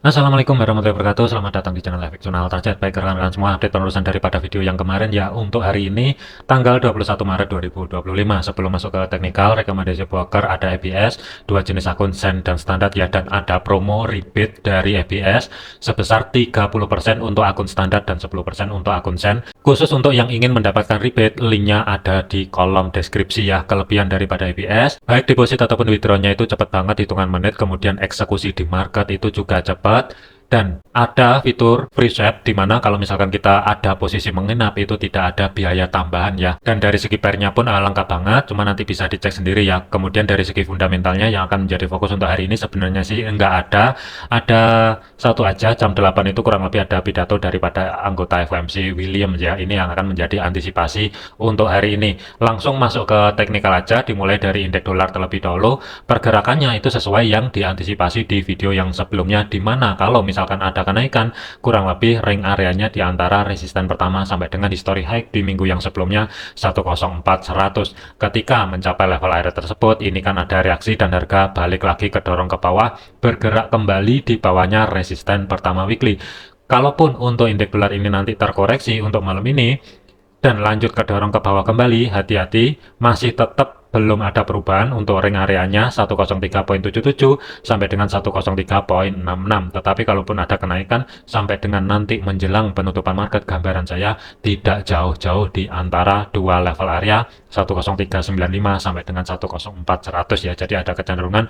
Assalamualaikum warahmatullahi wabarakatuh. Selamat datang di channel FX Jurnal Target. Baik rekan-rekan semua, update penerusan daripada video yang kemarin ya. Untuk hari ini tanggal 21 Maret 2025. Sebelum masuk ke teknikal, rekomendasi broker ada ABS, dua jenis akun Sen dan standar ya, dan ada promo rebate dari ABS sebesar 30% untuk akun standar dan 10% untuk akun Sen. Khusus untuk yang ingin mendapatkan rebate, linknya ada di kolom deskripsi ya. Kelebihan daripada ABS, baik deposit ataupun withdrawnya itu cepat banget, hitungan menit, kemudian eksekusi di market itu juga cepat, dan ada fitur free swap di mana kalau misalkan kita ada posisi menginap itu tidak ada biaya tambahan ya. Dan dari segi pairnya pun lengkap banget, cuma nanti bisa dicek sendiri ya. Kemudian dari segi fundamentalnya yang akan menjadi fokus untuk hari ini sebenarnya sih enggak ada. Ada satu aja, jam 8 itu kurang lebih ada pidato daripada anggota FOMC William ya. Ini yang akan menjadi antisipasi untuk hari ini. Langsung masuk ke teknikal aja, dimulai dari indeks dolar terlebih dahulu. Pergerakannya itu sesuai yang diantisipasi di video yang sebelumnya, di mana kalau misalkan ada kenaikan, kurang lebih ring areanya di antara resisten pertama sampai dengan history high di minggu yang sebelumnya 104.100. Ketika mencapai level area tersebut, ini kan ada reaksi dan harga balik lagi kedorong ke bawah, bergerak kembali di bawahnya resisten pertama weekly. Kalaupun untuk indeks dolar ini nanti terkoreksi untuk malam ini dan lanjut kedorong ke bawah kembali, hati-hati, masih tetap belum ada perubahan untuk ring areanya 103.77 sampai dengan 103.66. Tetapi kalaupun ada kenaikan sampai dengan nanti menjelang penutupan market, gambaran saya tidak jauh-jauh di antara dua level area 10395 sampai dengan 104.100 ya. Jadi ada kecenderungan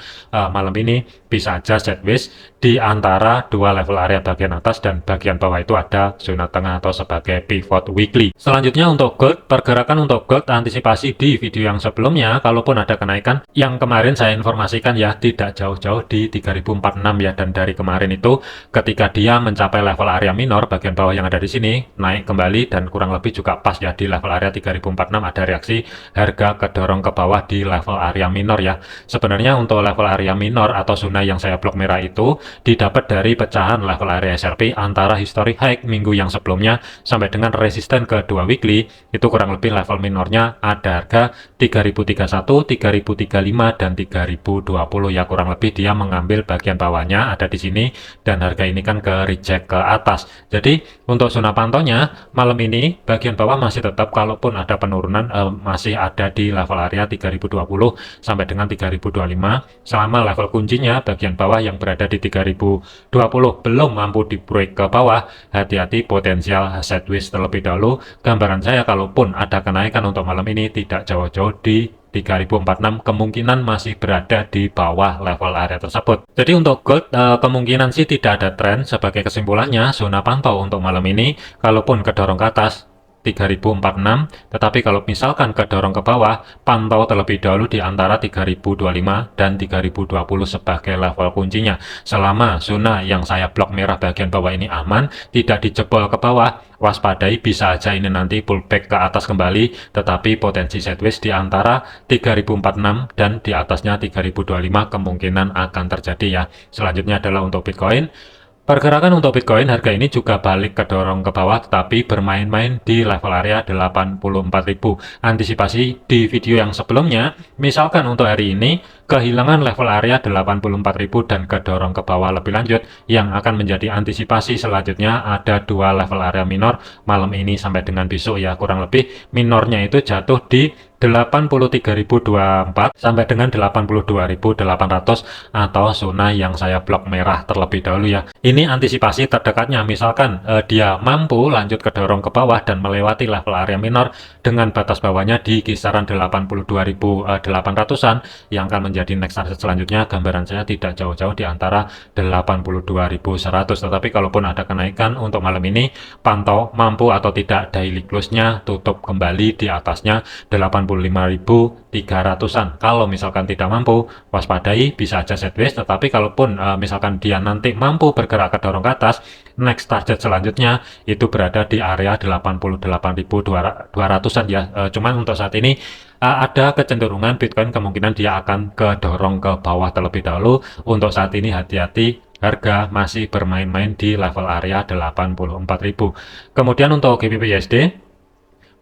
malam ini bisa aja sideways di antara dua level area bagian atas dan bagian bawah itu ada zona tengah atau sebagai pivot weekly. Selanjutnya untuk gold, pergerakan untuk gold antisipasi di video yang sebelumnya, kalaupun ada kenaikan yang kemarin saya informasikan ya, tidak jauh-jauh di 3046 ya. Dan dari kemarin itu ketika dia mencapai level area minor bagian bawah yang ada di sini, naik kembali dan kurang lebih juga pas ya di level area 3046, ada reaksi harga kedorong ke bawah di level area minor ya. Sebenarnya untuk level area minor atau zona yang saya blok merah itu didapat dari pecahan level area SRP antara historic high minggu yang sebelumnya sampai dengan resisten kedua weekly, itu kurang lebih level minornya ada harga 3031, 3035 dan 3020 ya. Kurang lebih dia mengambil bagian bawahnya ada di sini dan harga ini kan ke reject ke atas. Jadi untuk zona pantaunya malam ini bagian bawah masih tetap, kalaupun ada penurunan masih ada di level area 3020 sampai dengan 3025. Selama level kuncinya bagian bawah yang berada di 3020 belum mampu di break ke bawah, hati-hati potensial sideways terlebih dahulu. Gambaran saya kalaupun ada kenaikan untuk malam ini tidak jauh-jauh di 3046, kemungkinan masih berada di bawah level area tersebut. Jadi untuk gold kemungkinan sih tidak ada tren. Sebagai kesimpulannya, zona pantau untuk malam ini kalaupun kedorong ke atas 3046, tetapi kalau misalkan kedorong ke bawah, pantau terlebih dahulu di antara 3025 dan 3020 sebagai level kuncinya. Selama zona yang saya blok merah bagian bawah ini aman, tidak dijebol ke bawah, waspadai, bisa aja ini nanti pullback ke atas kembali, tetapi potensi sideways di antara 3046 dan di atasnya 3025 kemungkinan akan terjadi ya. Selanjutnya adalah untuk Bitcoin. Pergerakan untuk Bitcoin, harga ini juga balik kedorong ke bawah tetapi bermain-main di level area 84.000. Antisipasi di video yang sebelumnya, misalkan untuk hari ini kehilangan level area 84.000 dan kedorong ke bawah lebih lanjut, yang akan menjadi antisipasi selanjutnya ada dua level area minor malam ini sampai dengan besok ya. Kurang lebih minornya itu jatuh di 83.024 sampai dengan 82.800 atau zona yang saya blok merah terlebih dahulu ya. Ini antisipasi terdekatnya, misalkan dia mampu lanjut kedorong ke bawah dan melewati level area minor dengan batas bawahnya di kisaran 82.800-an yang akan menjadi next target selanjutnya. Gambaran saya tidak jauh-jauh di antara 82.100. Tetapi kalaupun ada kenaikan untuk malam ini, pantau mampu atau tidak daily close-nya tutup kembali di atasnya 85.300-an. Kalau misalkan tidak mampu, waspadai, bisa aja sideways. Tetapi kalaupun misalkan dia nanti mampu bergerak kedorong ke atas, next target selanjutnya itu berada di area 88.200-an ya. Cuman untuk saat ini ada kecenderungan Bitcoin kemungkinan dia akan kedorong ke bawah terlebih dahulu. Untuk saat ini hati-hati, harga masih bermain-main di level area 84.000. Kemudian untuk GBP USD,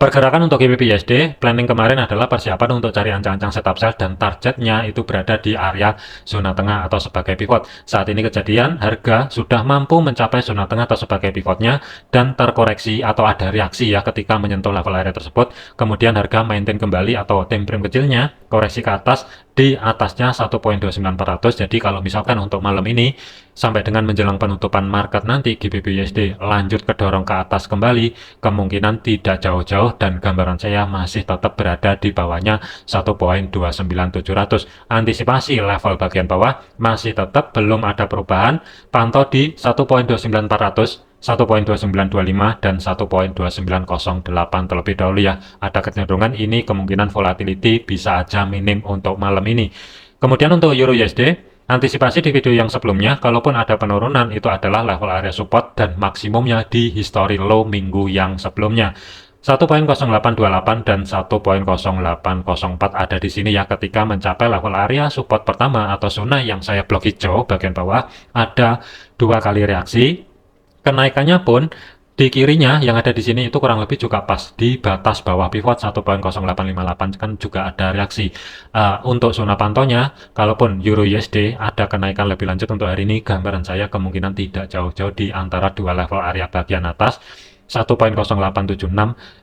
Pergerakan untuk GBP USD, planning kemarin adalah persiapan untuk cari ancang-ancang setup sell dan targetnya itu berada di area zona tengah atau sebagai pivot. Saat ini kejadian, harga sudah mampu mencapai zona tengah atau sebagai pivotnya dan terkoreksi atau ada reaksi ya ketika menyentuh level area tersebut. Kemudian harga maintain kembali atau time frame kecilnya, koreksi ke atas di atasnya 1.29400. Jadi kalau misalkan untuk malam ini sampai dengan menjelang penutupan market nanti GBP USD lanjut kedorong ke atas kembali, kemungkinan tidak jauh-jauh dan gambaran saya masih tetap berada di bawahnya 1.29700. Antisipasi level bagian bawah masih tetap belum ada perubahan, pantau di 1.29400, 1.2925 dan 1.2908 terlebih dahulu ya. Ada kecenderungan ini kemungkinan volatility bisa aja minim untuk malam ini. Kemudian untuk Euro USD, antisipasi di video yang sebelumnya, kalaupun ada penurunan itu adalah level area support dan maksimumnya di history low minggu yang sebelumnya. 1.0828 dan 1.0804 ada di sini ya ketika mencapai level area support pertama atau zona yang saya blok hijau bagian bawah, ada 2 kali reaksi. Kenaikannya pun di kirinya yang ada di sini itu kurang lebih juga pas di batas bawah pivot 1.0858 kan juga ada reaksi. Untuk zona pantaunya, kalaupun Euro USD ada kenaikan lebih lanjut untuk hari ini, gambaran saya kemungkinan tidak jauh-jauh di antara dua level area bagian atas 1.0876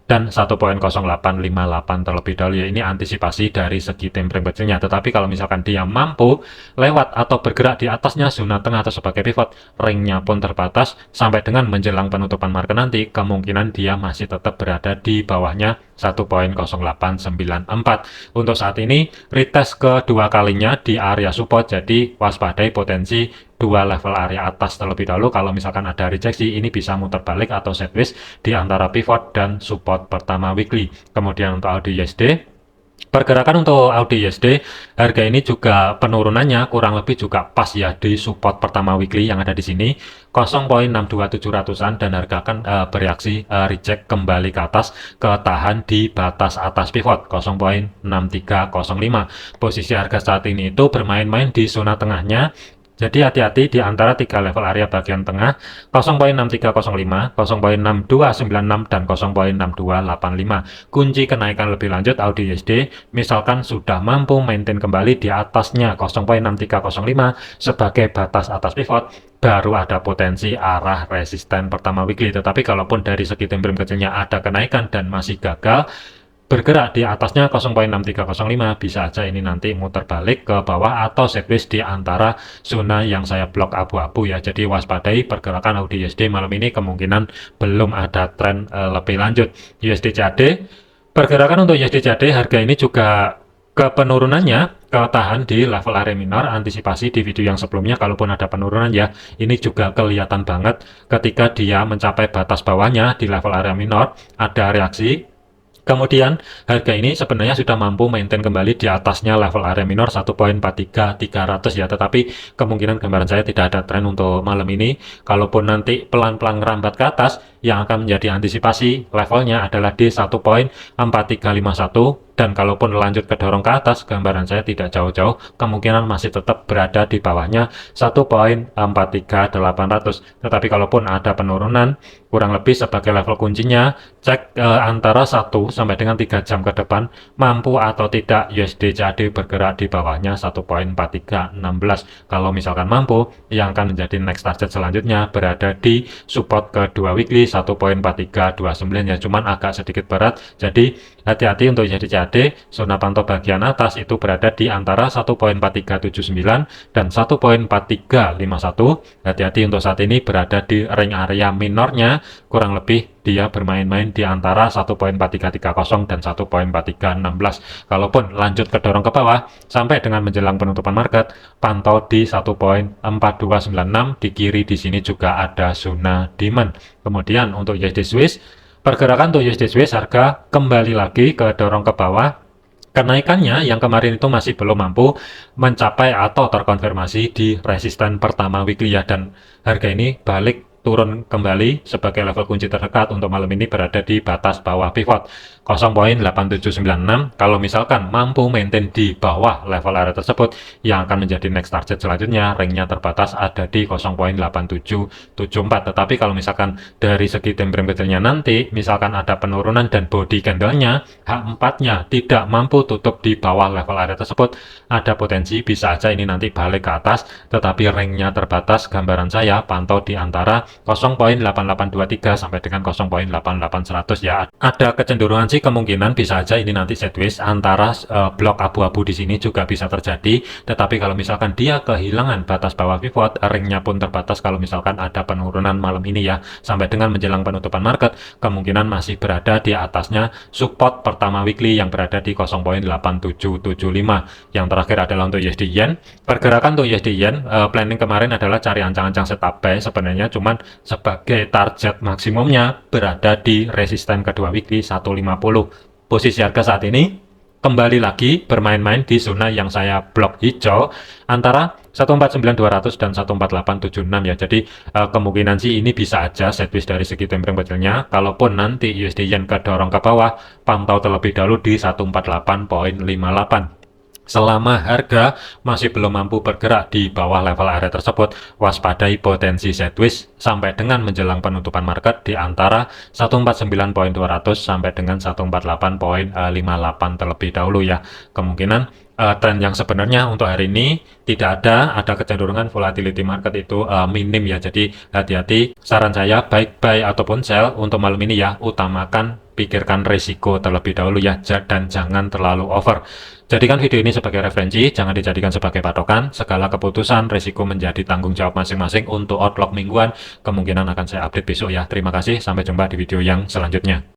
dan 1.0858 terlebih dahulu ya. Ini antisipasi dari segi time frame kecilnya. Tetapi kalau misalkan dia mampu lewat atau bergerak di atasnya zona tengah atau sebagai pivot, ringnya pun terbatas sampai dengan menjelang penutupan market nanti, kemungkinan dia masih tetap berada di bawahnya 1.0894. Untuk saat ini retest kedua kalinya di area support, jadi waspadai potensi dua level area atas terlebih dahulu. Kalau misalkan ada rejeksi, ini bisa muter balik atau sideways di antara pivot dan support pertama weekly. Kemudian untuk AUD USD, pergerakan untuk AUD USD, harga ini juga penurunannya kurang lebih juga pas ya di support pertama weekly yang ada di sini 0.62700-an dan harga akan bereaksi reject kembali ke atas, ketahan di batas atas pivot 0.6305. Posisi harga saat ini itu bermain-main di zona tengahnya. Jadi hati-hati di antara tiga level area bagian tengah 0.6305, 0.6296 dan 0.6285. Kunci kenaikan lebih lanjut AUD USD misalkan sudah mampu maintain kembali di atasnya 0.6305 sebagai batas atas pivot, baru ada potensi arah resisten pertama weekly. Tetapi kalaupun dari segi time frame kecilnya ada kenaikan dan masih gagal bergerak di atasnya 0.6305, bisa aja ini nanti muter balik ke bawah atau sideways di antara zona yang saya blok abu-abu ya. Jadi waspadai pergerakan AUD USD malam ini kemungkinan belum ada tren lebih lanjut. USD CAD, pergerakan untuk USD CAD harga ini juga ke penurunannya ketahan di level area minor. Antisipasi di video yang sebelumnya kalaupun ada penurunan ya, ini juga kelihatan banget ketika dia mencapai batas bawahnya di level area minor ada reaksi. Kemudian harga ini sebenarnya sudah mampu maintain kembali di atasnya level area minor 1.43300 ya, tetapi kemungkinan gambaran saya tidak ada tren untuk malam ini. Kalaupun nanti pelan-pelan merambat ke atas, yang akan menjadi antisipasi levelnya adalah di 1.4351. Dan kalaupun lanjut ke dorong ke atas, gambaran saya tidak jauh-jauh, kemungkinan masih tetap berada di bawahnya 1.43800. Tetapi kalaupun ada penurunan, kurang lebih sebagai level kuncinya, cek antara 1 sampai dengan 3 jam ke depan, mampu atau tidak USD CAD bergerak di bawahnya 1.4316. Kalau misalkan mampu, yang akan menjadi next target selanjutnya berada di support kedua weekly 1.4329 ya, cuman agak sedikit berat. Jadi hati-hati untuk USD CAD. Zona pantau bagian atas itu berada di antara 1.4379 dan 1.4351. Hati-hati untuk saat ini berada di ring area minornya, kurang lebih dia bermain-main di antara 1.4330 dan 1.4316. Kalaupun lanjut ke dorong ke bawah sampai dengan menjelang penutupan market, pantau di 1.4296. Di kiri di sini juga ada zona demand. Kemudian untuk USD Swiss, pergerakan untuk USD Swiss harga kembali lagi ke dorong ke bawah. Kenaikannya yang kemarin itu masih belum mampu mencapai atau terkonfirmasi di resisten pertama weekly ya, dan harga ini balik turun kembali sebagai level kunci terdekat untuk malam ini berada di batas bawah pivot 0.8796. Kalau misalkan mampu maintain di bawah level area tersebut, yang akan menjadi next target selanjutnya ringnya terbatas ada di 0.8774. Tetapi kalau misalkan dari segi time frame kecilnya nanti misalkan ada penurunan dan body candlenya H4-nya tidak mampu tutup di bawah level area tersebut, ada potensi bisa aja ini nanti balik ke atas, tetapi ringnya terbatas. Gambaran saya pantau di antara 0.8823 sampai dengan 0.88100 ya. Ada kecenderungan sih kemungkinan bisa aja ini nanti sideways antara blok abu-abu di sini juga bisa terjadi. Tetapi kalau misalkan dia kehilangan batas bawah pivot, ringnya pun terbatas. Kalau misalkan ada penurunan malam ini ya sampai dengan menjelang penutupan market, kemungkinan masih berada di atasnya support pertama weekly yang berada di 0.8775. Yang terakhir adalah untuk USD Yen. Pergerakan untuk USD Yen planning kemarin adalah cari ancang-ancang setup buy sebenarnya, cuman sebagai target maksimumnya berada di resisten kedua weekly 150. Posisi harga saat ini kembali lagi bermain-main di zona yang saya blok hijau antara 149.200 dan 14876 ya. Jadi kemungkinan sih ini bisa aja sideways dari segi time frame kecilnya. Kalaupun nanti USD Yen kedorong ke bawah, pantau terlebih dahulu di 148.58. Selama harga masih belum mampu bergerak di bawah level area tersebut, waspadai potensi sideways sampai dengan menjelang penutupan market di antara 149.200 sampai dengan 148.58 terlebih dahulu ya. Kemungkinan tren yang sebenarnya untuk hari ini tidak ada kecenderungan volatility market itu minim ya. Jadi hati-hati, saran saya baik buy ataupun sell untuk malam ini ya, utamakan pikirkan risiko terlebih dahulu ya, dan jangan terlalu over. Jadikan video ini sebagai referensi, jangan dijadikan sebagai patokan. Segala keputusan risiko menjadi tanggung jawab masing-masing. Untuk outlook mingguan kemungkinan akan saya update besok ya. Terima kasih, sampai jumpa di video yang selanjutnya.